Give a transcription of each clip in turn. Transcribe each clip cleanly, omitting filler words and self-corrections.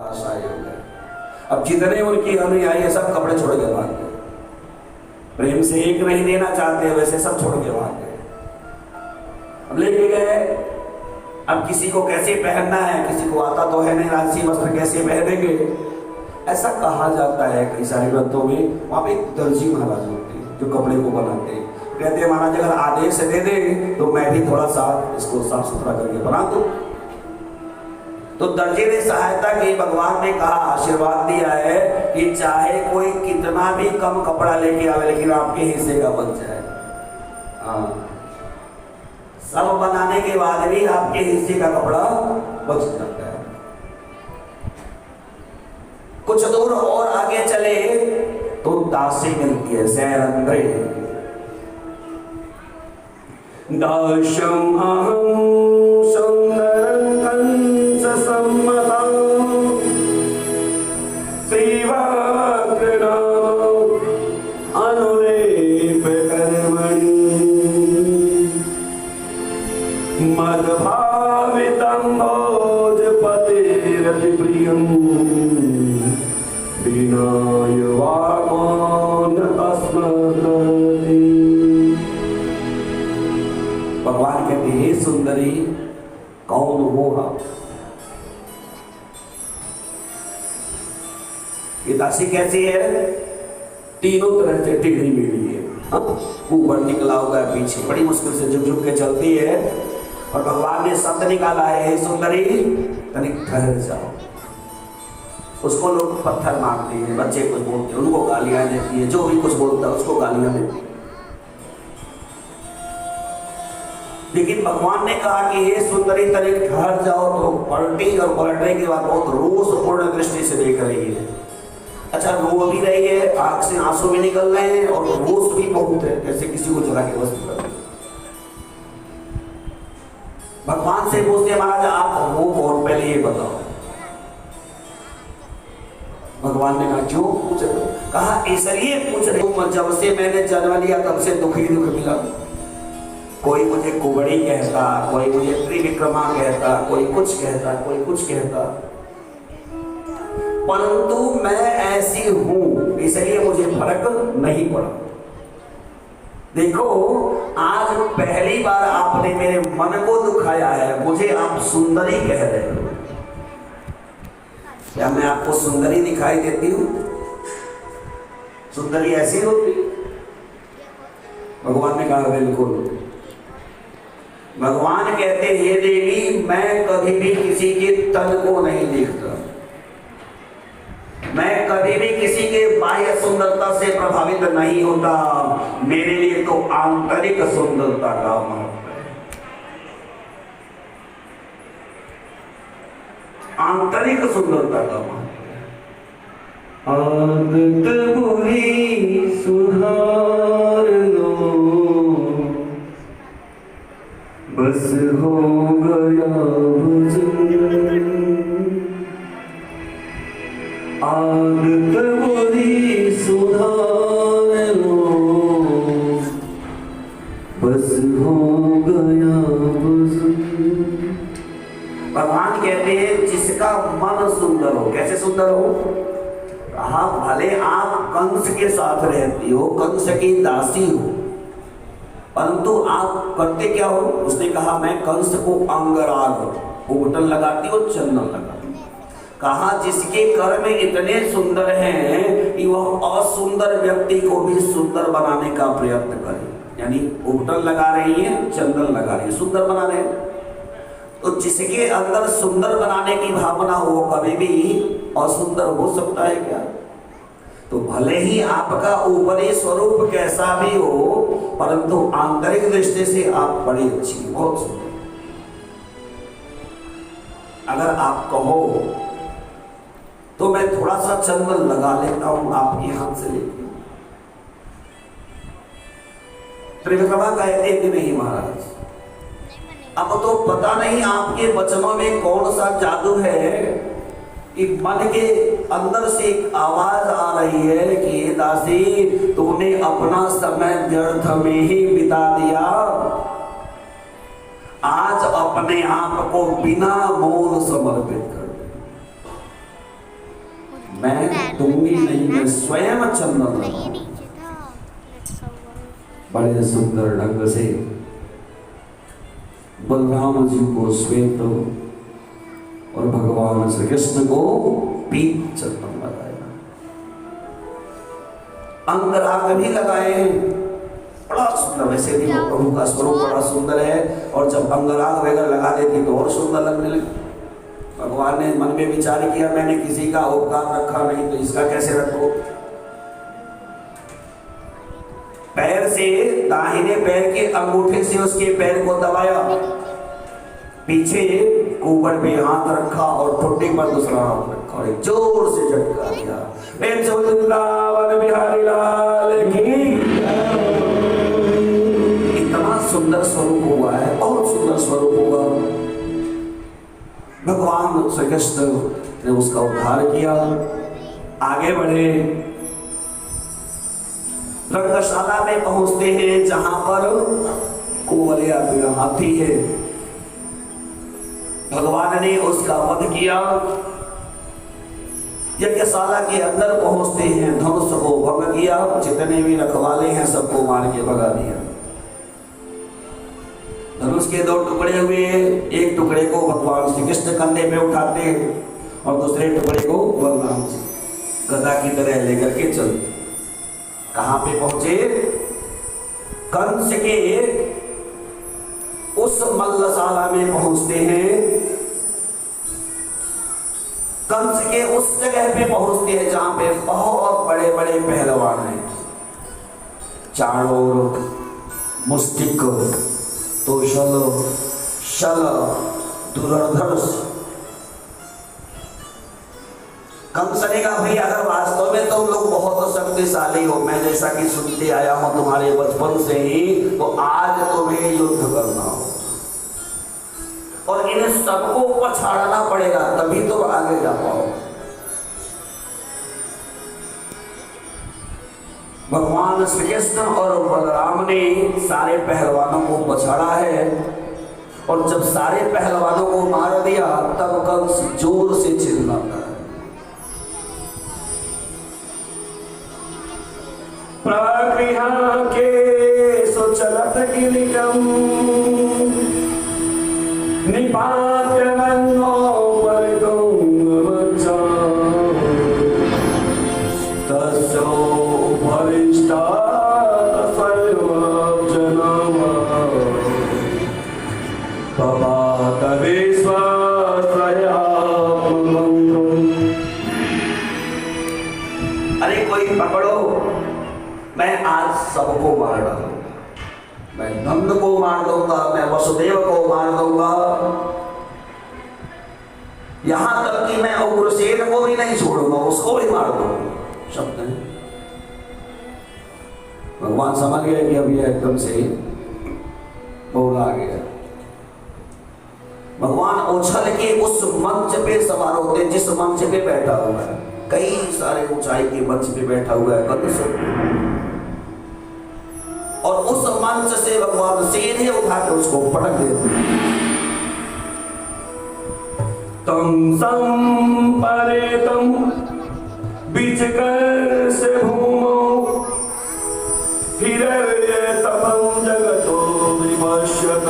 आशाएं हो गए। अब जितने उनकी अनुयायी है सब कपड़े छोड़ के भाग गए, प्रेम से एक नहीं देना चाहते वैसे सब छोड़ के भाग गए। अब लेके गए, अब किसी को कैसे पहनना है, किसी को आता तो है नहीं, राजसी वस्त्र कैसे पहनेंगे, ऐसा कहा जाता है कई सारे ग्रंथों में। वहां पे एक दर्जी महाराज होते हैं जो कपड़े को बनाते हैं, कहते हैं महाराज अगर आदेश दे दे तो मैं भी थोड़ा सा इसको साफ सुथरा करके बना दूं। तो दर्जी ने सहायता की, भगवान ने कहा आशीर्वाद दिया है कि चाहे कोई कितना भी कम कपड़ा लेके आवे लेकिन आपके हिस्से का बच जाए। हाँ, सब बनाने के बाद भी आपके हिस्से का कपड़ा बच सकता है। कुछ दूर और आगे चले तो दासी मिलती है सैरंद्रे। दाशम अहं सुंदरं कंस सम्मतं श्रीवक्रणो अनुलेप कर्मणि मद्भावितं भोजपतिरतिप्रियं विनाय वामन अस्मदति। भगवान कहते हे सुंदरी कौन हो आप? ये दासी कैसी है? तीनों तरह से टेढ़ी मेढ़ी है, ऊपर निकला हुआ है, पीछे बड़ी मुश्किल से झुक झुक के चलती है। और भगवान ने शब्द निकाला है हे सुंदरी तनिक ठहर जाओ। उसको लोग पत्थर मारते हैं, बच्चे कुछ बोलते हैं उनको गालियां देती है, जो भी कुछ बोलता है उसको गालियां देती है। लेकिन भगवान ने कहा कि हे सुंदरी तनिक ठहर जाओ, तो पलटी और पलटने के बाद बहुत रोषपूर्ण दृष्टि से देख रही है। अच्छा, रो भी रही है, आंख से आंसू भी निकल रहे हैं और रोष भी बहुत है, जैसे किसी को जला के वस्तु कर। भगवान से पूछते महाराज आप वो कौन, पहले ये बताओ। भगवान ने कहा क्यों पूछ रहे हो? कहा इसलिए पूछ रहे हो जब से मैंने जन्म लिया तब से दुख ही दुख मिला। कोई मुझे कुबड़ी कहता, कोई मुझे त्रिविक्रमा कहता, कोई कुछ कहता, कोई कुछ कहता, परंतु मैं ऐसी हूं इसलिए मुझे फर्क नहीं पड़ा। देखो आज पहली बार आपने मेरे मन को दुखाया है, मुझे आप सुंदरी कह रहे हो। क्या मैं आपको सुंदरी दिखाई देती हूं? सुंदरी ऐसी होती? भगवान ने कहा बिल्कुल। भगवान कहते हे देवी मैं कभी भी किसी के तन को नहीं देखता, मैं कभी भी किसी के बाह्य सुंदरता से प्रभावित नहीं होता। मेरे लिए तो आंतरिक सुंदरता का महत्व है, आंतरिक सुंदरता का महत्व है। आदत बुरी सुधार लो बस हो गया भजन। आदत बुरी सुधार लो बस हो गया भजन। भगवान कहते हैं जिसका मन सुंदर हो। कैसे सुंदर हो? कहा भले आप कंस के साथ रहती हो, कंस की दासी हो, परंतु आप करते क्या हो? उसने कहा मैं कंस को अंगराग, उबटन लगाती हो, चंदन लगाती। कहा जिसके कर्म इतने सुंदर हैं कि वह असुंदर व्यक्ति को भी सुंदर बनाने का प्रयत्न करे। यानी उबटन लगा रही है, चंदन लगा रही है, सुंदर बना रहे हैं। तो जिसके अंदर सुंदर बनाने की भावना हो कभी भी असुंदर हो सकता है क्या? तो भले ही आपका ऊपरी स्वरूप कैसा भी हो, परंतु आंतरिक दृष्टि से आप बड़ी अच्छी, बहुत सुंदर। अगर आप कहो तो मैं थोड़ा सा चंदन लगा लेता हूं आपके हाथ से लेके। त्रिविक्रमा कहते कि नहीं महाराज, अब तो पता नहीं आपके वचनों में कौन सा जादू है कि मन के अंदर से एक आवाज आ रही है कि दासी तूने अपना समय व्यर्थ में ही बिता दिया, आज अपने आप को बिना मोल समर्पित कर। मैं दूंगी नहीं, मैं स्वयं चंदन लगाऊं। बड़े सुंदर ढंग से बलराम जी को श्वेत और भगवान श्री कृष्ण को पीत चंदन लगाया, अंगराग भी लगाए, बड़ा सुंदर। वैसे भी प्रभु का स्वरूप बड़ा सुंदर है, और जब अंगराग वगैरह लगा देती तो और सुंदर लगने लगी। भगवान ने मन में विचार किया, मैंने किसी का उपकार रखा नहीं तो इसका कैसे रखो। पैर से, दाहिने पैर के अंगूठे से उसके पैर को दबाया, पीछे ऊपर पे हाथ रखा और ठुड्डी पर दूसरा हाथ रखा और एक जोर से झटका दिया। प्रेम से वृंदावन बिहारी लाल की। इतना सुंदर स्वरूप हुआ है, बहुत सुंदर स्वरूप हुआ। भगवान श्री कृष्ण ने उसका उद्धार किया, आगे बढ़े, रंगशाला में पहुंचते हैं जहां पर कुंवलिया हाथी है। भगवान ने उसका वध किया। यज्ञशाला के अंदर पहुंचते हैं, धनुष को भंग किया, जितने भी रखवाले हैं सबको मार के भगा दिया। धनुष के 2 टुकड़े हुए, एक टुकड़े को भगवान श्री कृष्ण कंधे पे उठाते हैं और दूसरे टुकड़े को बलराम जी गदा की तरह लेकर के चलते। कहां पे पहुंचे? कंस के उस मल्लशाला में पहुंचते हैं, कंस के उस जगह पे पहुंचते हैं जहां पे बहुत बड़े बड़े पहलवान हैं, चारों ओर मुष्टिक, तोशल, शल, धनुर्धनुष। कंस ने कहा, भाई अगर वास्तव में तुम लोग बहुत शक्तिशाली हो, मैं जैसा कि सुनते आया हूं तुम्हारे बचपन से ही, तो आज तुम्हें युद्ध करना हो और इन सबको पछाड़ना पड़ेगा, तभी तुम आगे जा पाओ। भगवान श्री कृष्ण और बलराम ने सारे पहलवानों को पछाड़ा है, और जब सारे पहलवानों को मार दिया तब कंस जोर से चिल्लाता है, प्रगृह्य सुचलत गिरिकम निपात्य नन्नो परितुंगवच्चा तस्यो भरिष्ठा तस्यो जनवा पपात विश्वासया। अरे कोई पकड़ो, मैं आज सबको मार डालूंगा, मैं नंद को मार दूंगा, मैं वसुदेव को मार दूंगा, यहां तक कि मैं उग्रसेन को भी नहीं छोड़ूंगा, उसको भी मार दूंगा। शब्द है, भगवान समझ गए कि अब यह एकदम से बोला आ गया। भगवान उछल के उस मंच पे सवार होते हैं जिस मंच पे बैठा हुआ है, कई सारे ऊंचाई के मंच पे बैठा हुआ है कंस, और उस मंच से भगवान सीधे उठा के उसको पटक देते हैं। तम संपरेतम बीजकर से भूमो हिरण्यतमं जगतो विमश्यत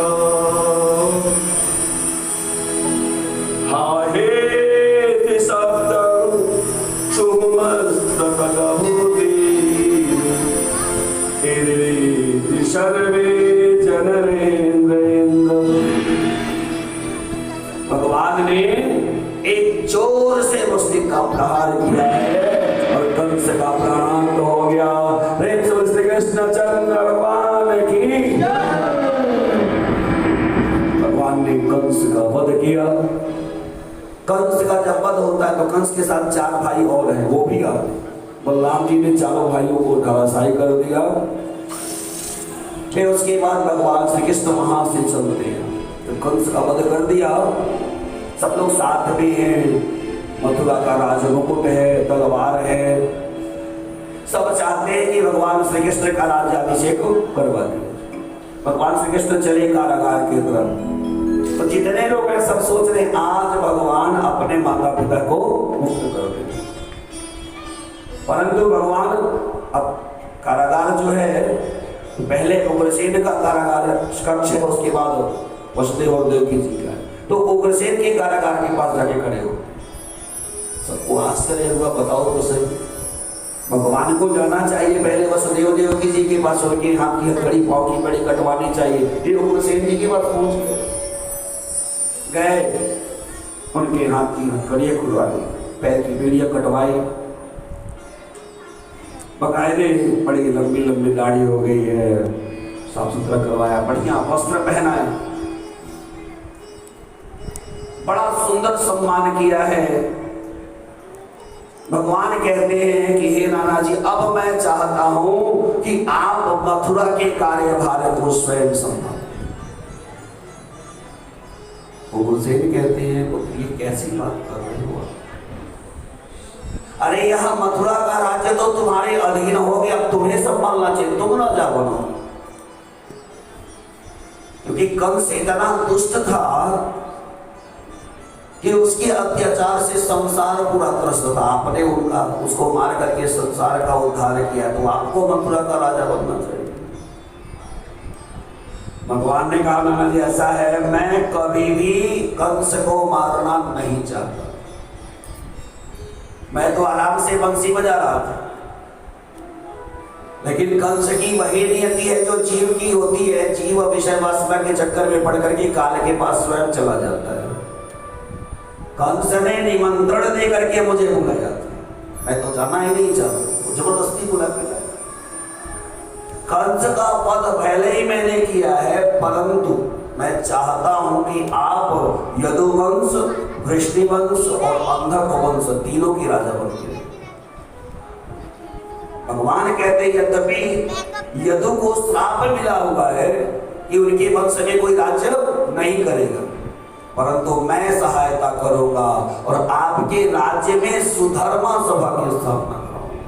हाहेति शब्दं सुमस्तकलभूति इति सर्वे जनरेन्द्रेन्द्र। भगवान ने एक जोर से मुस्लिम का प्रहार किया है और कंस का प्राणांत हो गया। प्रेम से श्री कृष्ण चंद्र भगवान की। भगवान ने कंस का वध किया। कंस का जब वध होता है तो कंस के साथ 4 भाई और हैं, वो भी आए। बलराम जी ने चारों भाइयों को धराशायी कर दिया। फिर उसके बाद भगवान श्री कृष्ण वहां से चलते हैं, तो कंस का वध कर दिया। सब लोग साथ में हैं, मथुरा का राज मुकुट है, तलवार है, सब चाहते हैं कि भगवान श्री कृष्ण का राज्याभिषेक करवा दे। भगवान श्री कृष्ण चले कारागार की तरफ, तो जितने लोग हैं सब सोच रहे आज भगवान अपने माता पिता को मुक्त कर देंगे। परंतु भगवान अब कारागार जो है, पहले उग्रसेन का कारागार कक्ष है, उसके बाद वसुदेव और देवकी जी का। तो उग्रसेन के कारागार के पास जाके खड़े हो, सबको आश्चर्य हुआ, बताओ तो सही, भगवान को जाना चाहिए पहले वसुदेव देवकी जी के पास, उनके हाथ की हथकड़ी पाँव की कड़ी कटवानी चाहिए। ये उग्रसेन जी के पास पहुंच गए, उनके हाथ की हथकड़ियां खुलवा दी, पैर की बेड़ियां कटवाई, बकायदे बड़ी लंबी लंबी दाढ़ी हो गई है, साफ सुथरा करवाया, बढ़िया वस्त्र पहनाए, बड़ा सुंदर सम्मान किया है। भगवान कहते हैं कि हे नाना जी, अब मैं चाहता हूं कि आप मथुरा के कार्यभार को स्वयं संभालें। उग्रसेन कहते हैं तो ये कैसी बात कर रहे हो? अरे यह मथुरा का राज्य तो तुम्हारे अधीन हो गया, अब तुम्हें संभालना चाहिए, तुम ना जा बनो। क्योंकि कंस इतना दुष्ट था कि उसके अत्याचार से संसार पूरा त्रस्त था। आपने उसको मार करके संसार का उद्धार किया, तो आपको मथुरा का राजा बनना चाहिए। भगवान ने कहा नाना जी ऐसा है, मैं कभी भी कंस को मारना नहीं चाहता, मैं तो आराम से बंसी बजा रहा था, लेकिन कंस की वही नियति है जो जीव की होती है। जीव विषय वासना के चक्कर में पड़ करके काल के पास स्वयं चला जाता है। कंस ने निमंत्रण दे करके मुझे बुलाया था, मैं तो जाना ही नहीं चाहता, जबरदस्ती बुला के लाया। कंस का पद पहले ही मैंने किया है, परंतु मैं चाहता हूं कि आप यदुवंश, वृष्णिवंश और अंधक वंश तीनों की राजा बन के। भगवान कहते यद्यपि यदु को श्राप मिला हुआ है कि उनके वंश में कोई राज्य नहीं करेगा, परंतु मैं सहायता करूंगा और आपके राज्य में सुधर्मा सभा की स्थापना करूंगा।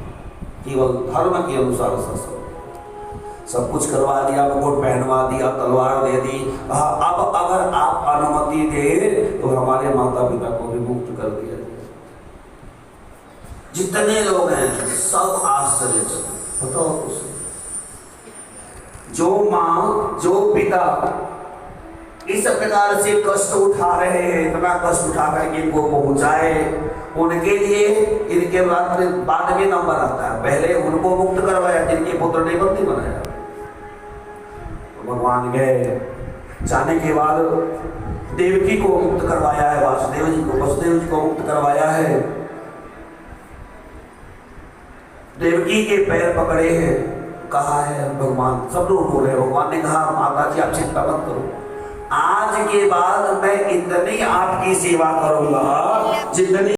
केवल धर्म के अनुसार शासन, सब कुछ करवा दिया, मुकुट पहनवा दिया, तलवार दे दी। अब अगर आप अनुमति दे तो हमारे माता पिता को भी मुक्त कर दिया जाए। जितने लोग हैं सब आश्चर्यचकित, बताओ उसे, जो माँ जो पिता इस प्रकार से कष्ट उठा रहे हैं, इतना कष्ट उठा करके इनको पहुंचाए, उनके लिए इनके बाद में नंबर आता है। पहले उनको मुक्त करवाया जिनके पुत्र ने बंदी बनाया। भगवान गए, जाने के बाद देवकी को मुक्त करवाया है, वासुदेव जी को मुक्त करवाया है। देवकी के पैर पकड़े हैं, कहा है भगवान, सब लोग रो रहे हैं। भगवान ने कहा माता जी आप चिंता मत करो, आज के बाद मैं इतनी आपकी सेवा करूंगा जितनी